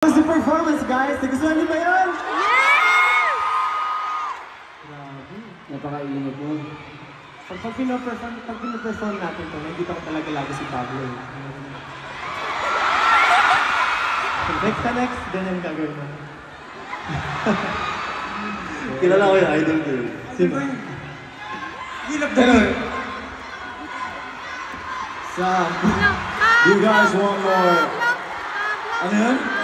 How's the performance, guys? Nagustuhan niyo ba yun? Yeah! Grabe. Napakainit mo. Pag pinaperform natin to, nakikita ko talaga lagi si Pablo. Next, ganyan gagawin mo. Kilala ko yung idol ko. Sino? Hilap the game. You guys want more? Ano yun?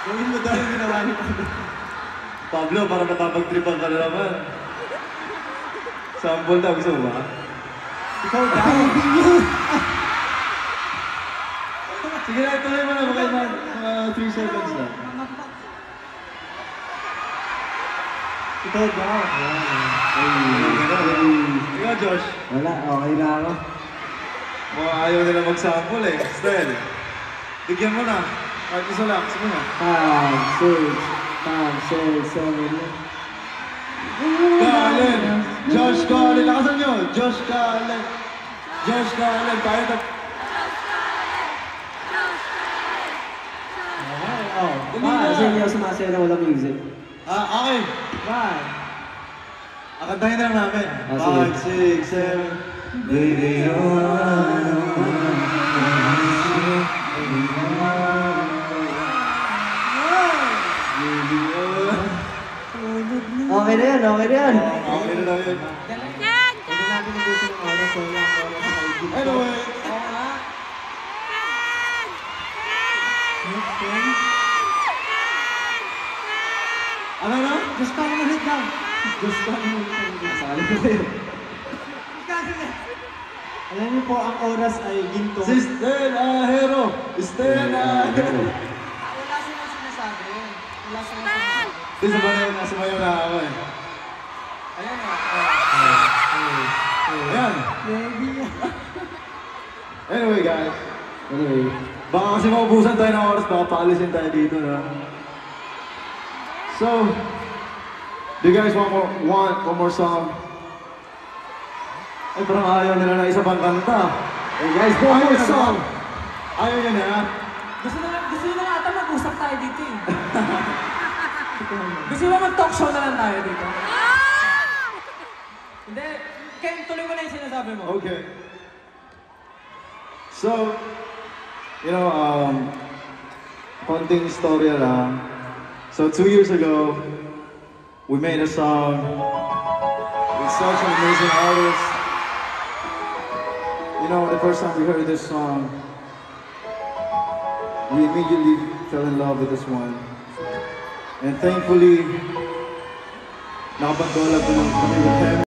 Gawin mo daw yung ginawa ni Pablo. Pablo, parang napapagtripan ka na naman. Sample daw, gusto mo ba? Ikaw daw. Sige na, ituloy mo na. Mga 3 seconds na. Ikaw daw. Ikaw, Josh. Wala, okay na ako. Mga ayaw nila mag-sample eh. Style. Bigyan mo na. Kahit isa lang. Sige na. 5, 6, 7. Galen! Josh Galen! Lakasan nyo! Josh Galen! Josh Galen! Kaya na... Kasi hindi ako sumasaya na walang music. Okay. Bye! Akantahin na lang namin. sige. 5, 6, 7. Baby, you're Okay na yan, okay na yan. Okay na lang yun. Yan! Hindi natin nabusin ng oras, so lang oras sa IG. Anyway. Ano na? Just come ulit lang. Just come ulit lang. Masali ko kayo. Alam niyo po, ang oras ay ginto. Si Stella Hero! Stella Hero! Wala silang sinasabi. Wala silang sinasabi. Di sa banay, nasa mayo na ako eh. Ayan o. Ayan. Anyway guys. Anyway. Baka kasi maubusan tayo ng oras, baka paalisin tayo dito na. So, do you guys want one more song? Ay, parang ayaw nila na isa pang kanta. Hey guys, one more song! Ayaw nyo na. Gusto nyo na ata mag-usap tayo dito eh. Gusto mo mag-talk show na lang tayo dito? Hindi, Ken, tuloy mo na yung sinasabi mo. Okay. So, you know, konting istorya lang. So 2 years ago, we made a song with such an amazing artist. You know, the first time we heard this song, we immediately fell in love with this one. And thankfully, nakapag-collab na kami with him.